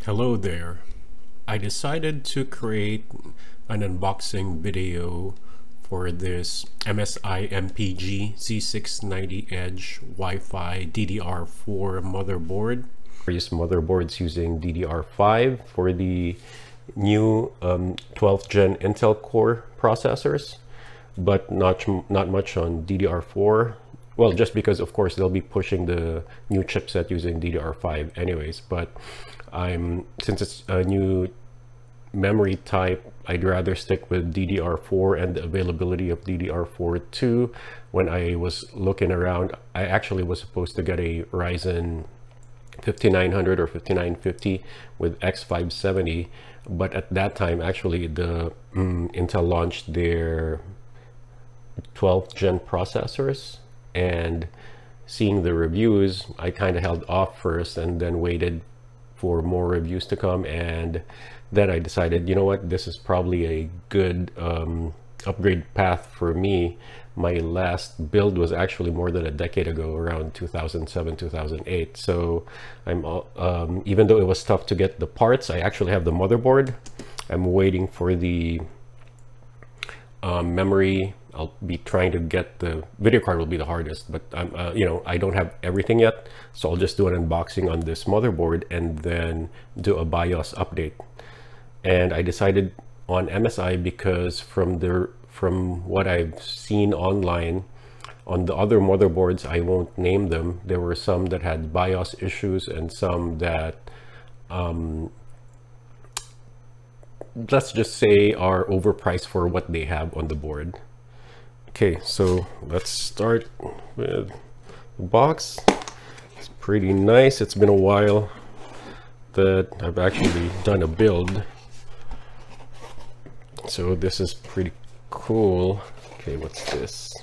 Hello there. I decided to create an unboxing video for this MSI MPG Z690 Edge Wi-Fi DDR4 motherboard. Various motherboards using DDR5 for the new 12th gen Intel Core processors, but not much on DDR4. Well, just because of course they'll be pushing the new chipset using DDR5 anyways, but since it's a new memory type, I'd rather stick with DDR4 and the availability of DDR4 2. When I was looking around, I actually was supposed to get a Ryzen 5900 or 5950 with X570, but at that time actually the Intel launched their 12th gen processors, and seeing the reviews, I kind of held off first and then waited for more reviews to come, and then I decided, you know what, this is probably a good upgrade path for me. My last build was actually more than a decade ago, around 2007 2008. So I'm even though it was tough to get the parts, I actually have the motherboard. I'm waiting for the memory. I'll be trying to get the video card, will be the hardest, but you know, I don't have everything yet, so I'll just do an unboxing on this motherboard and then do a BIOS update. And I decided on MSI because from what I've seen online, on the other motherboards, I won't name them, there were some that had BIOS issues and some that let's just say are overpriced for what they have on the board. Okay, so let's start with the box. It's pretty nice. It's been a while that I've actually done a build, so this is pretty cool. Okay, what's this?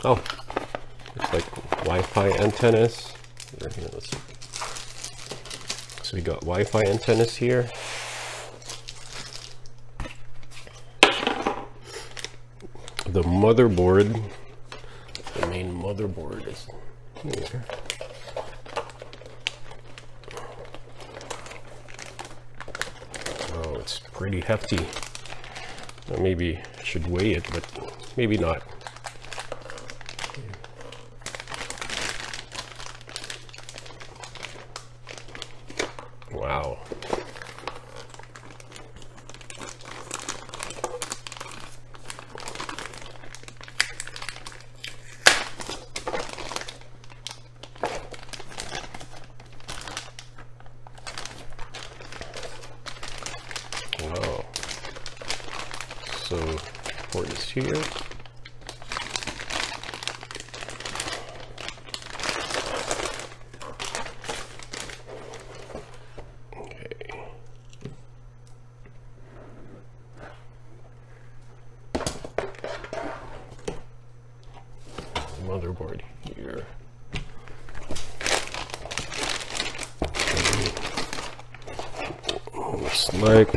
Oh, it's like Wi-Fi antennas. So we got Wi-Fi antennas here. The motherboard, the main motherboard is here. Oh, it's pretty hefty. Maybe I should weigh it, but maybe not. Wow. Wow. So port is here. Motherboard here. Looks like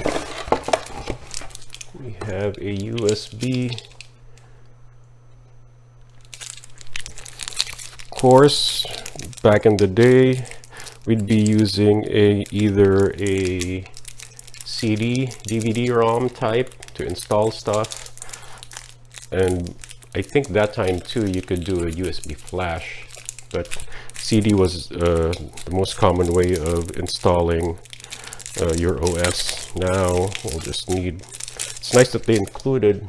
we have a USB. Of course, back in the day, we'd be using either a CD, DVD-ROM type to install stuff, and I think that time too you could do a USB flash, but CD was the most common way of installing your OS. Now we'll just need, it's nice that they included,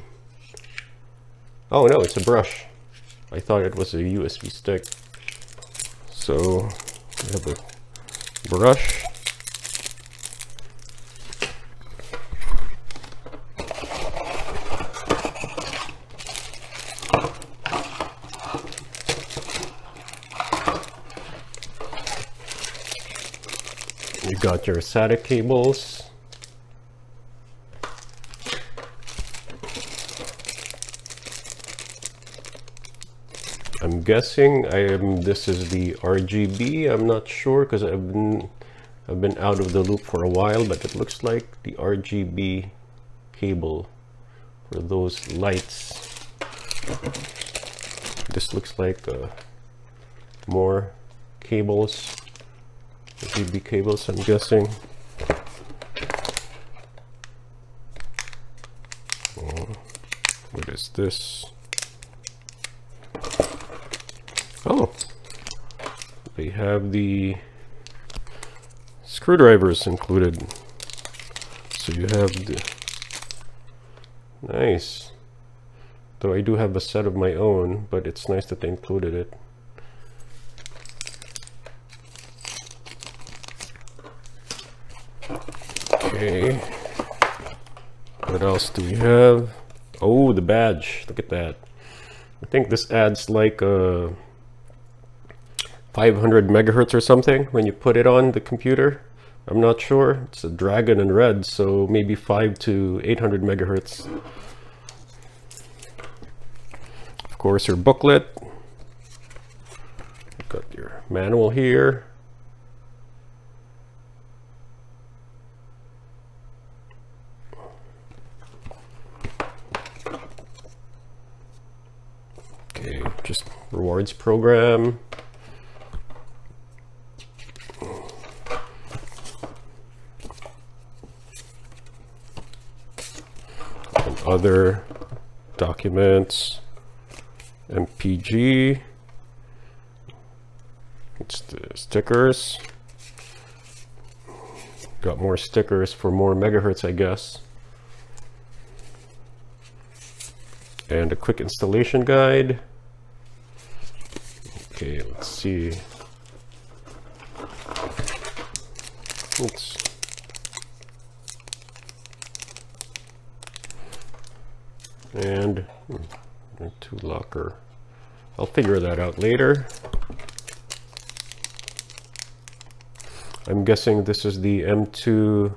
oh no, it's a brush. I thought it was a USB stick. So we have a brush. You got your SATA cables. I'm guessing this is the RGB. I'm not sure because I've been out of the loop for a while, but it looks like the RGB cable for those lights. This looks like more cables, USB cables, I'm guessing. What is this? Oh, they have the screwdrivers included. So you have the nice. Though I do have a set of my own, but it's nice that they included it. Okay. What else do we have? Oh, the badge. Look at that. I think this adds like 500 megahertz or something when you put it on the computer. I'm not sure. It's a dragon in red, so maybe 500 to 800 megahertz. Of course, your booklet. You've got your manual here. Okay, just rewards program. And other documents. MPG. It's the stickers. Got more stickers for more megahertz, I guess. And a quick installation guide. Okay, let's see. Oops. And to locker. I'll figure that out later. I'm guessing this is the M2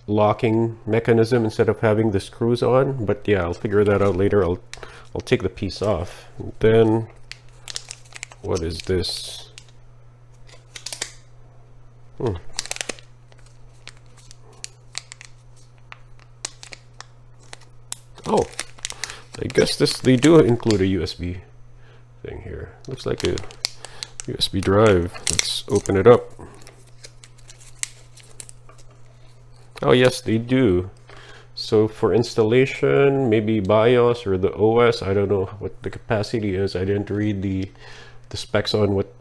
locking mechanism instead of having the screws on, but yeah, I'll figure that out later. I'll take the piece off. And then what is this? Oh, I guess they do include a USB thing here. Looks like a USB drive. Let's open it up. Oh yes, they do. So for installation, maybe BIOS or the OS, I don't know what the capacity is. I didn't read the specs on what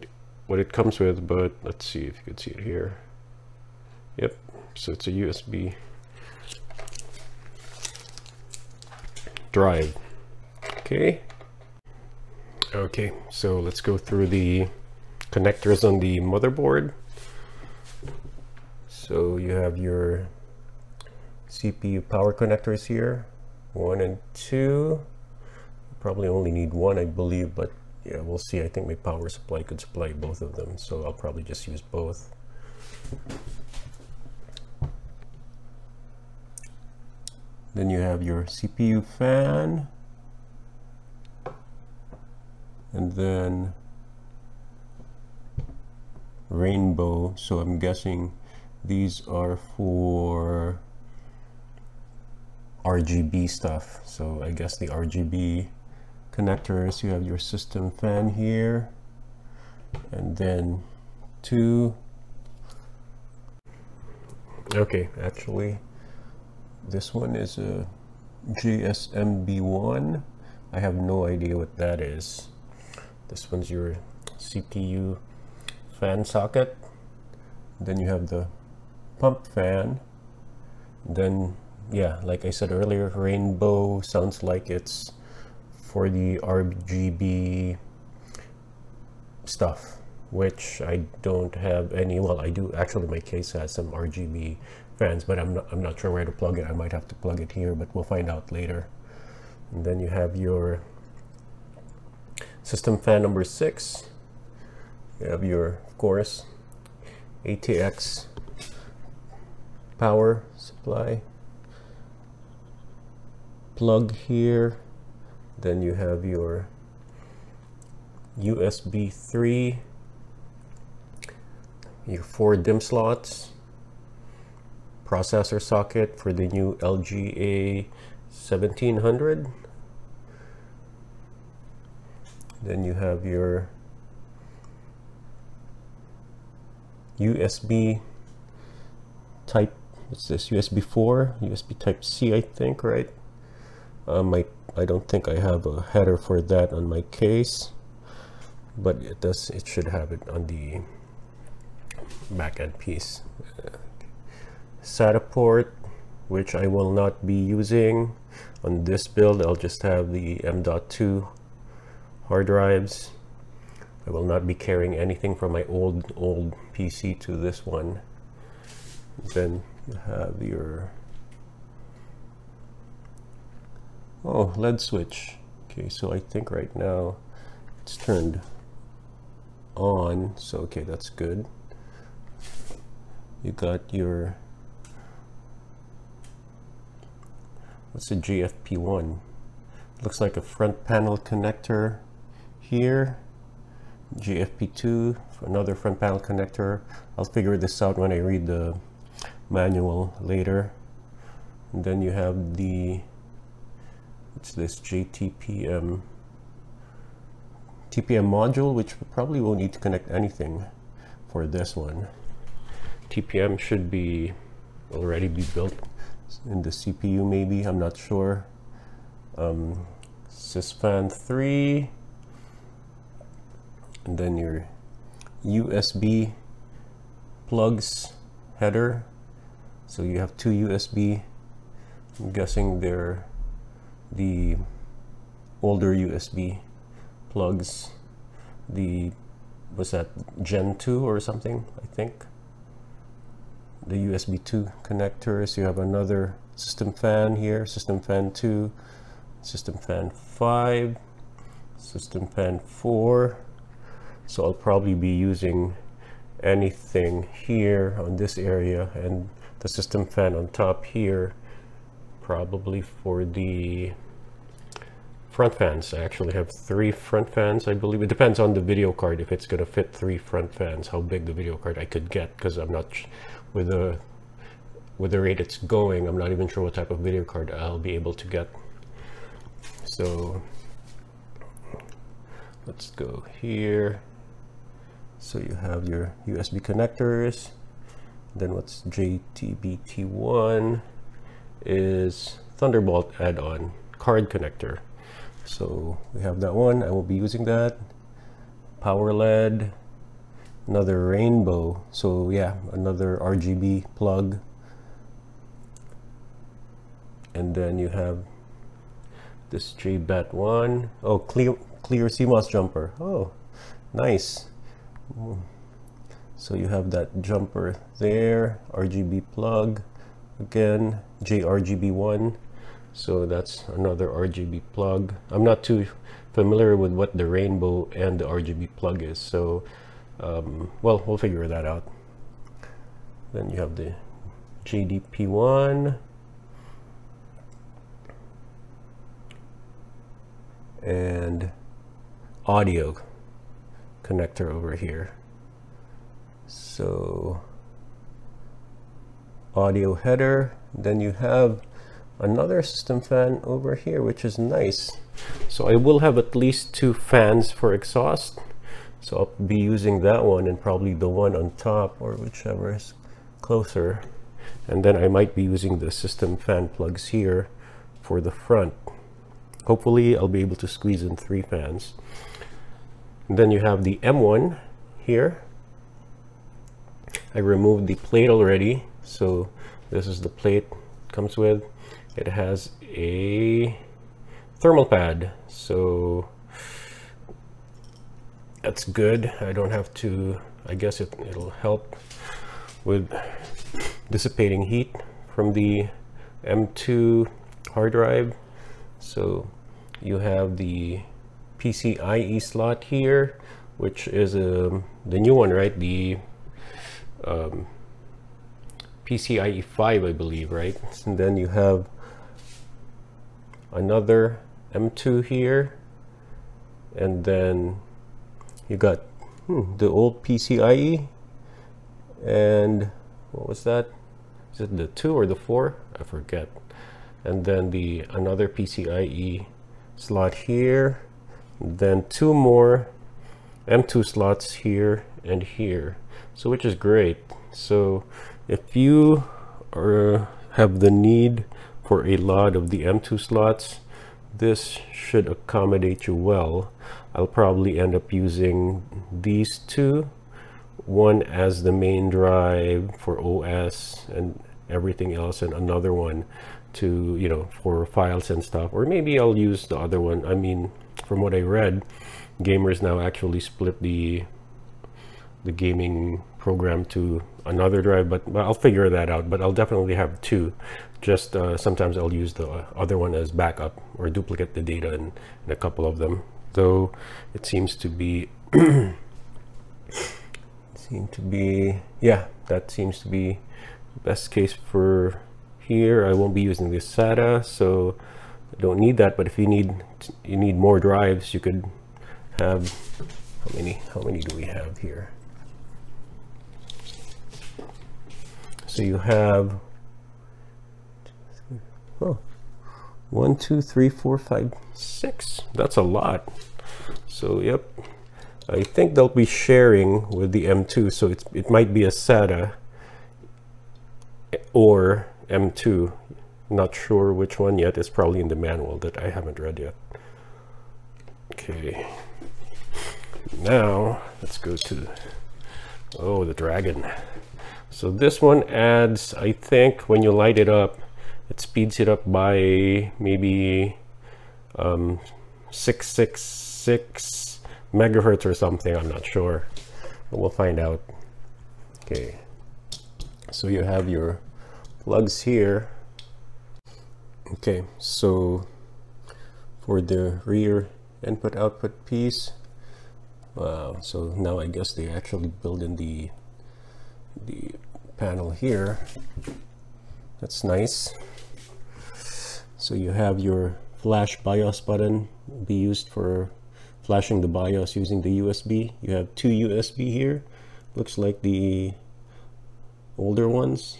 it comes with, but let's see if you can see it here. Yep, so it's a USB drive. Okay, so let's go through the connectors on the motherboard. So you have your CPU power connectors here, 1 and 2. Probably only need 1, I believe, but yeah, we'll see. I think my power supply could supply both of them, so I'll probably just use both. Then you have your CPU fan, and then rainbow. So I'm guessing these are for RGB stuff. So I guess the RGB connectors. You have your system fan here, and then 2. Okay, actually this one is a GSMB1. I have no idea what that is. This one's your CPU fan socket. Then you have the pump fan. Then yeah, like I said earlier, rainbow sounds like it's for the RGB stuff, which I don't have any. Well, I do actually. My case has some RGB fans, but I'm not sure where to plug it. I might have to plug it here, but we'll find out later. And then you have your system fan number 6. You have your, of course, ATX power supply plug here. Then you have your USB 3, your 4 DIMM slots, processor socket for the new LGA 1700. Then you have your USB type, what's this, USB 4, USB type C, I think, right? I don't think I have a header for that on my case, but it should have it on the back end piece. SATA port, which I will not be using on this build. I'll just have the M.2 hard drives. I will not be carrying anything from my old PC to this one. Then you have your LED switch. Okay, so I think right now it's turned on, so okay, that's good. You got your, what's a JFP1? Looks like a front panel connector here. JFP2, another front panel connector. I'll figure this out when I read the manual later. And then you have the, what's this, TPM module, which probably won't need to connect anything for this one. TPM should be already be built in the CPU, maybe, I'm not sure. Sysfan 3, and then your USB plugs header. So you have two USB. I'm guessing they're the older USB plugs. The, was that Gen 2 or something, I think. The USB 2 connectors. You have another system fan here, system fan 2, system fan 5, system fan 4. So I'll probably be using anything here on this area, and the system fan on top here probably for the front fans. I actually have 3 front fans, I believe. It depends on the video card if it's going to fit 3 front fans, how big the video card I could get, because I'm not with the rate it's going, I'm not even sure what type of video card I'll be able to get. So let's go here. So you have your USB connectors. Then what's JTBT1 is Thunderbolt add-on card connector. So we have that one. I will be using that. Power LED, another rainbow. So yeah, another RGB plug. And then you have this JBAT1. Oh, clear CMOS jumper. Oh, nice. So you have that jumper there, RGB plug, again JRGB1, so that's another RGB plug. I'm not too familiar with what the rainbow and the RGB plug is, so well, we'll figure that out. Then you have the JDP1 and audio connector over here. So audio header, then you have another system fan over here, which is nice. So I will have at least 2 fans for exhaust, so I'll be using that one and probably the one on top, or whichever is closer. And then I might be using the system fan plugs here for the front. Hopefully I'll be able to squeeze in 3 fans. And then you have the M1 here. I removed the plate already, so this is the plate it comes with. It has a thermal pad, so that's good. I don't have to, I guess it'll help with dissipating heat from the M2 hard drive. So you have the PCIe slot here, which is the new one, right? The PCIe 5, I believe, right? And then you have another M2 here, and then you got the old PCIe, and what was that? Is it the 2 or the 4? I forget. and then another PCIe slot here, then 2 more M2 slots here and here, so which is great. So if you have the need for a lot of the M2 slots, this should accommodate you well. I'll probably end up using these two, one as the main drive for OS and everything else, and another one to, you know, for files and stuff. Or maybe I'll use the other one. I mean, from what I read, gamers now actually split the gaming program to another drive, but I'll figure that out. But I'll definitely have two. Just sometimes I'll use the other one as backup or duplicate the data in a couple of them. Though it seems to be yeah, that seems to be best case for here. I won't be using this SATA, so I don't need that. But if you need more drives, you could have, how many do we have here? So you have 1, 2, 3, 4, 5, 6. That's a lot. So yep, I think they'll be sharing with the M2, so it might be a SATA or M2. Not sure which one yet. It's probably in the manual that I haven't read yet. Okay, now let's go to the Dragon. So this one adds, I think when you light it up, it speeds it up by maybe 666 megahertz or something. I'm not sure, but we'll find out. Okay, so you have your plugs here. Okay, so for the rear input output piece, wow, so now I guess they actually build in the panel here. That's nice. So you have your flash BIOS button, be used for flashing the BIOS using the USB. You have 2 USB here, looks like the older ones,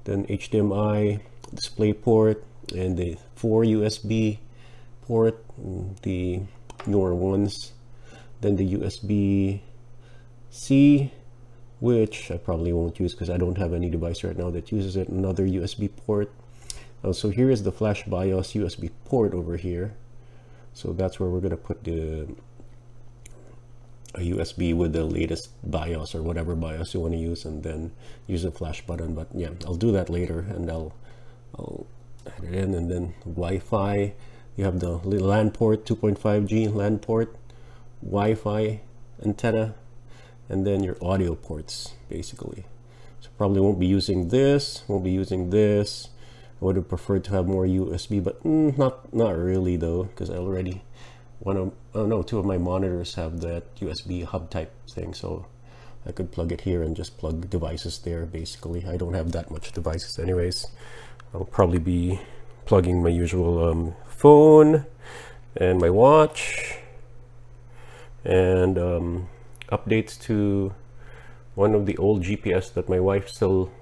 then HDMI, display port, and the 4 USB port, the newer ones, then the USB-C, which I probably won't use because I don't have any device right now that uses it, another USB port. So here is the flash BIOS USB port over here. So that's where we're going to put a USB with the latest BIOS or whatever BIOS you want to use, and then use a flash button. But yeah, I'll do that later, and I'll add it in. And then Wi-Fi, you have the little LAN port, 2.5G LAN port, Wi-Fi antenna, and then your audio ports basically. So probably won't be using this, I would have preferred to have more USB, but not really though, because I already two of my monitors have that USB hub type thing, so I could plug it here and just plug devices there. Basically, I don't have that much devices anyways. I'll probably be plugging my usual phone and my watch, and updates to one of the old GPS that my wife still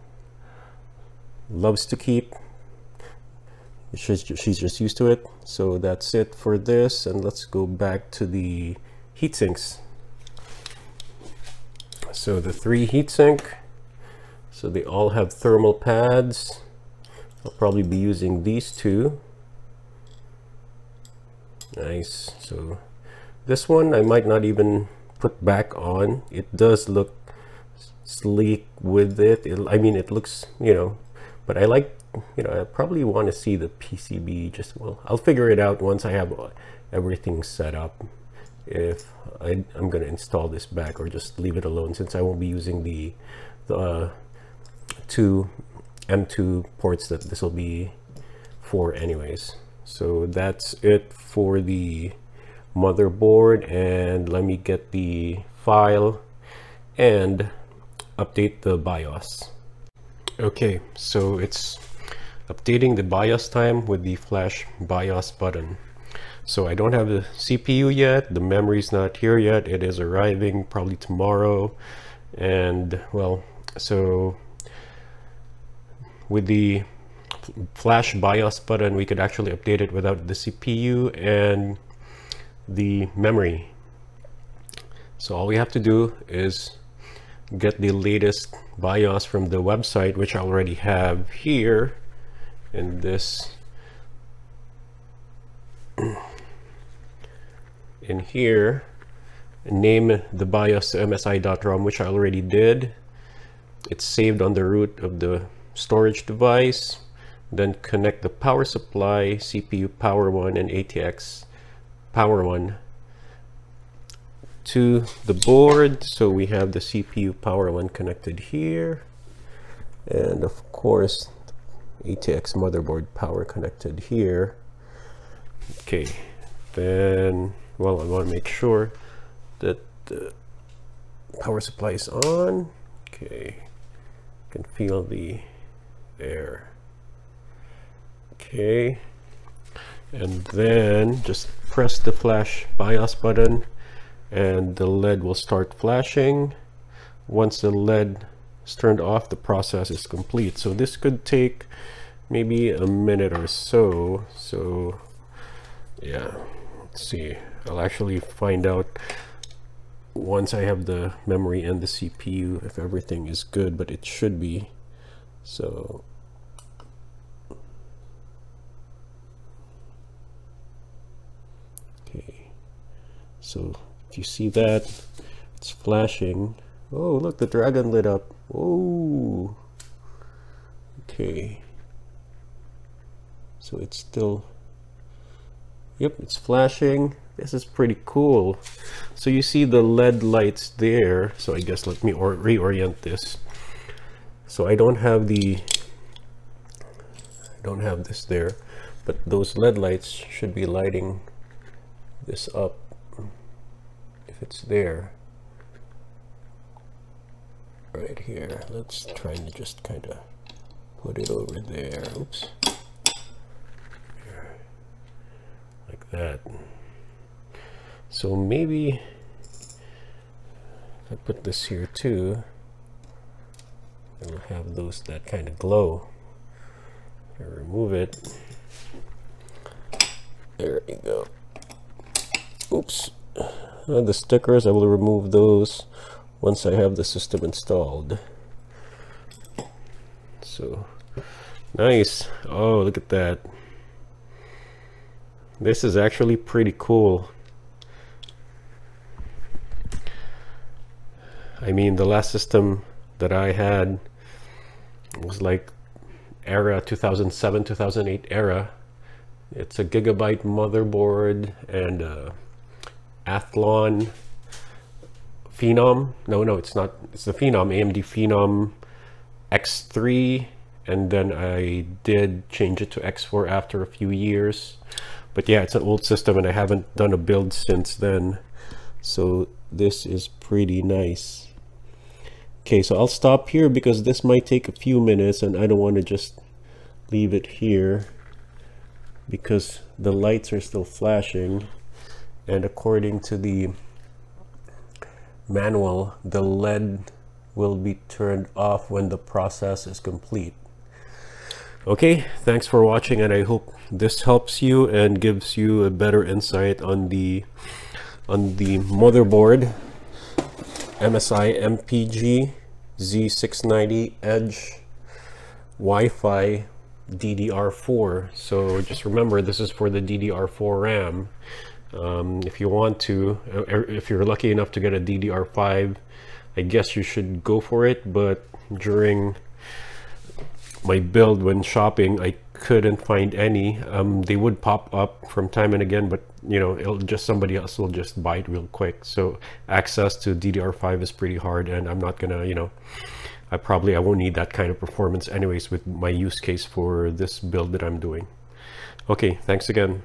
loves to keep. She's just used to it. So that's it for this, and let's go back to the heatsinks. So the 3 heatsink, so they all have thermal pads. I'll probably be using these 2. Nice. So this one I might not even put back on. It does look sleek with it. I mean, it looks, you know, but I like, you know, I probably want to see the PCB. Just, well, I'll figure it out once I have everything set up, if I'm going to install this back or just leave it alone, since I won't be using the 2 M2 ports that this will be for anyways. So that's it for the motherboard, and let me get the file and update the BIOS. Okay, so it's updating the BIOS time with the flash BIOS button. So I don't have the CPU yet, the memory's not here yet, it is arriving probably tomorrow. And well, so with the flash BIOS button, we could actually update it without the CPU and the memory. So all we have to do is get the latest BIOS from the website, which I already have here in this in here, and name the BIOS to MSI.ROM, which I already did. It's saved on the root of the storage device. Then connect the power supply, CPU power 1 and ATX power 1 to the board. So we have the CPU power 1 connected here, and of course ATX motherboard power connected here. Okay, then well, I want to make sure that the power supply is on. Okay, you can feel the there. Okay, and then just press the flash BIOS button and the LED will start flashing. Once the LED is turned off, the process is complete. So this could take maybe a minute or so. So yeah, let's see. I'll actually find out once I have the memory and the CPU if everything is good, but it should be. So okay, so if you see that, it's flashing. Oh, look, the dragon lit up. Oh, okay, so it's still, yep, it's flashing. This is pretty cool. So you see the LED lights there. So I guess let me reorient this. So I don't have this there, but those LED lights should be lighting this up if it's there right here. Let's try to just kind of put it over there. Oops, like that. So maybe if I put this here too, it'll have those that kind of glow. I remove it. There you go. Oops. The stickers, I will remove those once I have the system installed. So nice. Oh, look at that. This is actually pretty cool. I mean, the last system that I had was like era 2007, 2008 era. It's a gigabyte motherboard and Athlon Phenom. No, it's not. It's the Phenom, AMD Phenom X3, and then I did change it to X4 after a few years. But yeah, it's an old system and I haven't done a build since then. So this is pretty nice. Okay, so I'll stop here because this might take a few minutes and I don't want to just leave it here because the lights are still flashing, and according to the manual, the LED will be turned off when the process is complete. Okay, thanks for watching, and I hope this helps you and gives you a better insight on the motherboard MSI MPG Z690 Edge Wi-Fi DDR4. So just remember, this is for the DDR4 RAM. If you want to, if you're lucky enough to get a DDR5, I guess you should go for it. But during my build when shopping, I couldn't find any. They would pop up from time and again, but you know, it'll just, somebody else will just buy it real quick. So access to DDR5 is pretty hard, and I'm not gonna, you know, I won't need that kind of performance anyways with my use case for this build that I'm doing. Okay, thanks again.